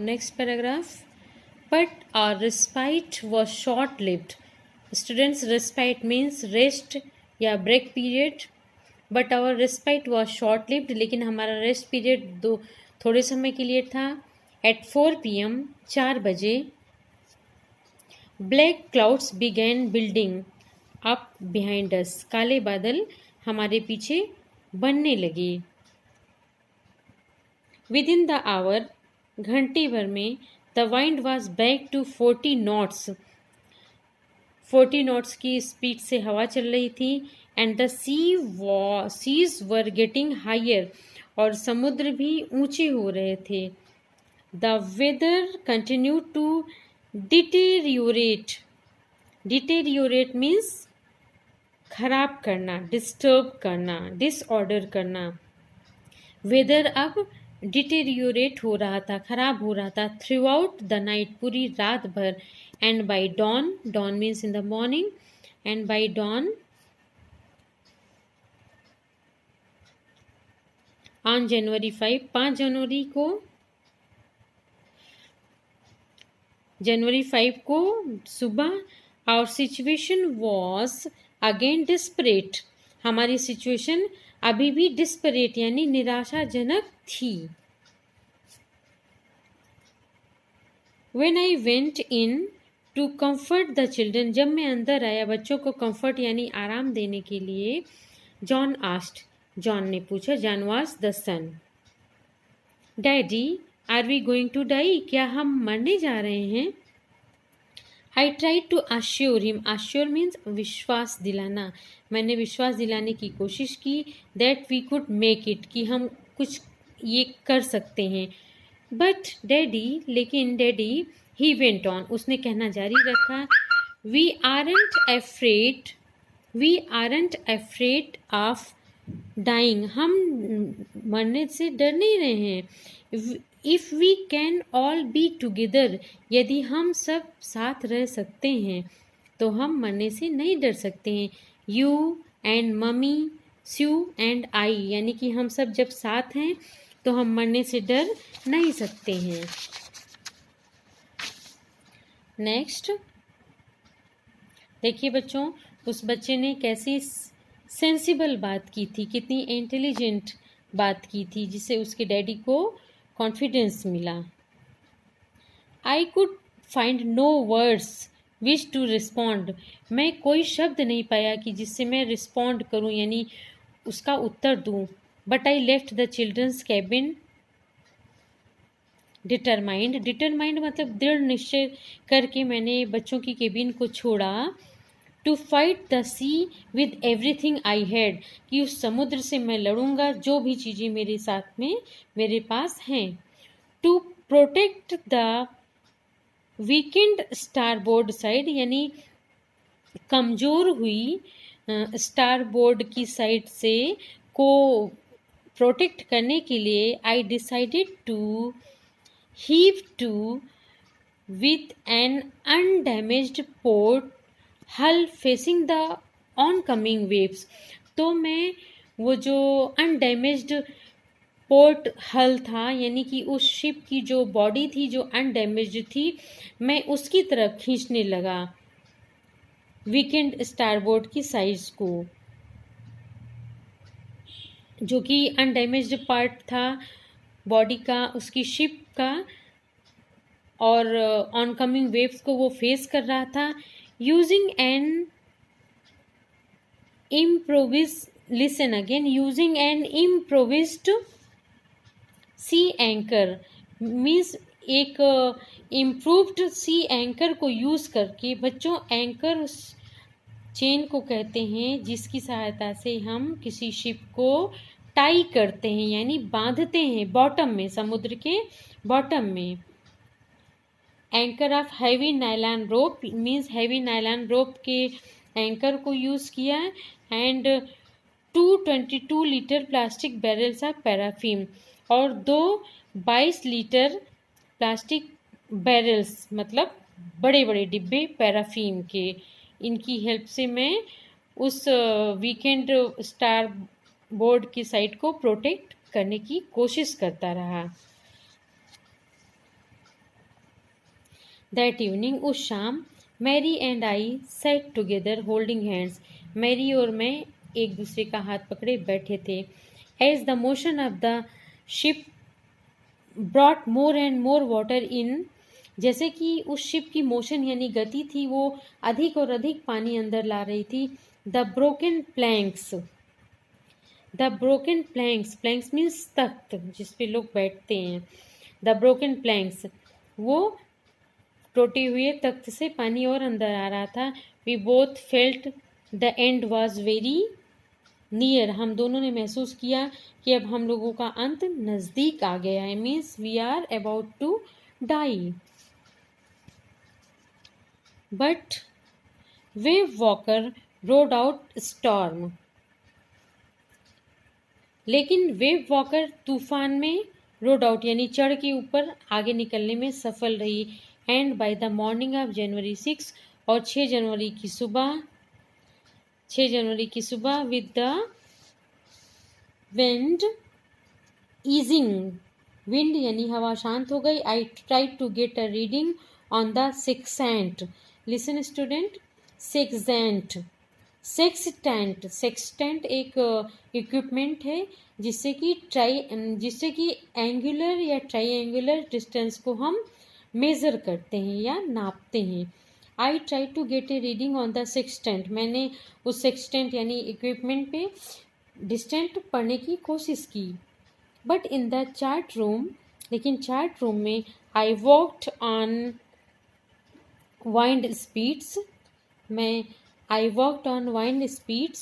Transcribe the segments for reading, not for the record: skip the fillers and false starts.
next paragraph. But our respite was short-lived. Students, respite means rest या break period. But our respite was short-lived. लेकिन हमारा rest period थोड़े समय के लिए था. At 4 p.m. 4 बजे black clouds began building up behind us. काले बादल हमारे पीछे बनने लगे. Within the hour, घंटे भर में the wind was back to 40 knots. 40 knots की स्पीड से हवा चल रही थी. And the seas were getting higher. और समुद्र भी ऊंचे हो रहे थे. The weather continued to deteriorate. Deteriorate means खराब करना, डिस्टर्ब करना, डिसऑर्डर करना. वेदर अब डिटेरियोरेट हो रहा था, खराब हो रहा था. थ्रू आउट द नाइट, पूरी रात भर. And by dawn, dawn means in the morning. And by dawn on January 5 जनवरी को, जनवरी 5 को सुबह our situation was again desperate. हमारी सिचुएशन अभी भी डिस्परेट यानी निराशाजनक थी. When I went in to comfort the children, जब मैं अंदर आया बच्चों को कंफर्ट यानी आराम देने के लिए, जॉन आस्क्ड, जॉन ने पूछा. John was the son. Daddy, are we going to die, क्या हम मरने जा रहे हैं? I try to assure him. Assure means विश्वास दिलाना. मैंने विश्वास दिलाने की कोशिश की. That we could make it, कि हम कुछ ये कर सकते हैं. बट डैडी, लेकिन डैडी, ही वेंट ऑन, उसने कहना जारी रखा. We aren't afraid of dying, हम मरने से डर नहीं रहे हैं. If we can all be together, यदि हम सब साथ रह सकते हैं तो हम मरने से नहीं डर सकते हैं. You and mummy, Sue and I, यानी कि हम सब जब साथ हैं तो हम मरने से डर नहीं सकते हैं. नेक्स्ट देखिए बच्चों, उस बच्चे ने कैसी सेंसिबल बात की थी, कितनी इंटेलिजेंट बात की थी, जिससे उसके डैडी को कॉन्फिडेंस मिला. I could find no words which to respond, मैं कोई शब्द नहीं पाया कि जिससे मैं रिस्पॉन्ड करूं यानी उसका उत्तर दूं. But I left the children's cabin determined. Determined मतलब दृढ़ निश्चय करके मैंने बच्चों की केबिन को छोड़ा. To fight the sea with everything I had, कि उस समुद्र से मैं लड़ूंगा जो भी चीज़ें मेरे साथ में मेरे पास हैं. To protect the weakened starboard side, यानी कमज़ोर हुई स्टारबोर्ड की साइड से को प्रोटेक्ट करने के लिए. I decided to heave to with an undamaged port hull facing the oncoming waves. तो मैं वो जो अनडैमेज्ड पोर्ट हल था यानी कि उस शिप की जो बॉडी थी जो अनडैमेज्ड थी, मैं उसकी तरफ खींचने लगा वीकेंड स्टारबोर्ड की साइड्स को, जो कि अनडैमेज्ड पार्ट था बॉडी का उसकी शिप का, और ऑन कमिंग वेव्स को वो फेस कर रहा था. Using an listen again, using an improvised sea anchor means एक इम्प्रूव्ड सी एंकर को यूज़ करके. बच्चों, एंकर उस चेन को कहते हैं जिसकी सहायता से हम किसी शिप को टाई करते हैं यानी बांधते हैं बॉटम में, समुद्र के बॉटम में. Anchor of heavy nylon rope means heavy nylon rope के एंकर को यूज़ किया. And 222 litre plastic barrels of paraffin, और 22 लीटर प्लास्टिक बैरल्स मतलब बड़े बड़े डिब्बे पैराफिन के, इनकी हेल्प से मैं उस वीकेंड स्टार बोर्ड की साइड को प्रोटेक्ट करने की कोशिश करता रहा. दैट इवनिंग, उस शाम, Mary and I sat together holding hands, Mary और मैं एक दूसरे का हाथ पकड़े बैठे थे। As the motion of the ship brought more and more water in, जैसे कि उस शिप की मोशन यानी गति थी वो अधिक और अधिक पानी अंदर ला रही थी। The broken planks, the broken planks, planks means तख्त जिस पे लोग बैठते हैं। द ब्रोकन प्लैंक्स, वो टूटे हुए तख्त से पानी और अंदर आ रहा था। We both felt the end was very near, हम दोनों ने महसूस किया कि अब हम लोगों का अंत नज़दीक आ गया है। Means we are about to die. But Wave Walker rode out storm, लेकिन वेव वॉकर तूफान में रोड आउट यानी चढ़ के ऊपर आगे निकलने में सफल रही। And by the morning of January 6, और 6 जनवरी की सुबह with the wind easing, wind यानी हवा शांत हो गई। I tried to get a reading on the sextant, listen student, sextant, sextant एक इक्विपमेंट है जिससे कि एंगुलर या ट्राइएंगुलर डिस्टेंस को हम मेज़र करते हैं या नापते हैं। I try to get a reading on the sextant, मैंने उस सेक्सटेंट यानी इक्विपमेंट पे डिस्टेंट पढ़ने की कोशिश की। But in the chart room, लेकिन चार्ट रूम में I walked on wind speeds, I walked on wind speeds,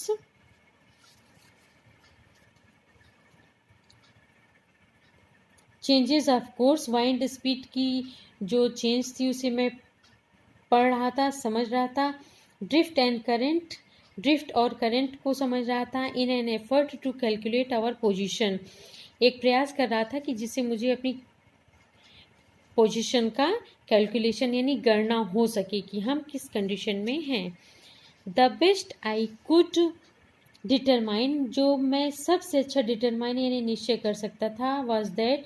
changes of course, wind speed की जो चेंज थी उसे मैं पढ़ रहा था, समझ रहा था। ड्रिफ्ट एंड करंट, ड्रिफ्ट और करंट को समझ रहा था। In an effort to calculate our position, एक प्रयास कर रहा था कि जिससे मुझे अपनी पोजीशन का कैलकुलेशन यानी गणना हो सके कि हम किस कंडीशन में हैं। The best I could determine, जो मैं सबसे अच्छा डिटरमाइन यानी निश्चय कर सकता था, वॉज दैट,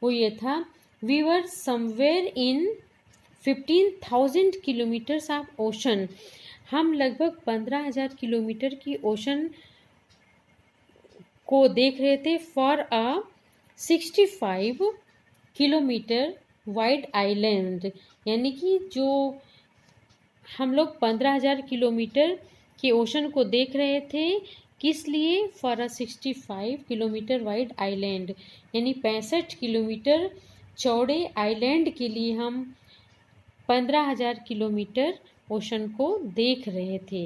वो ये था, we were somewhere in 15,000 kilometres of ocean, हम लगभग 15,000 किलोमीटर की ओशन को देख रहे थे। For a 65 kilometre wide island, यानी कि जो हम लोग 15,000 किलोमीटर के ओशन को देख रहे थे, किस लिए? For a 65 kilometre wide island, यानी 65 किलोमीटर चौड़े आइलैंड के लिए हम 15,000 किलोमीटर ओशन को देख रहे थे।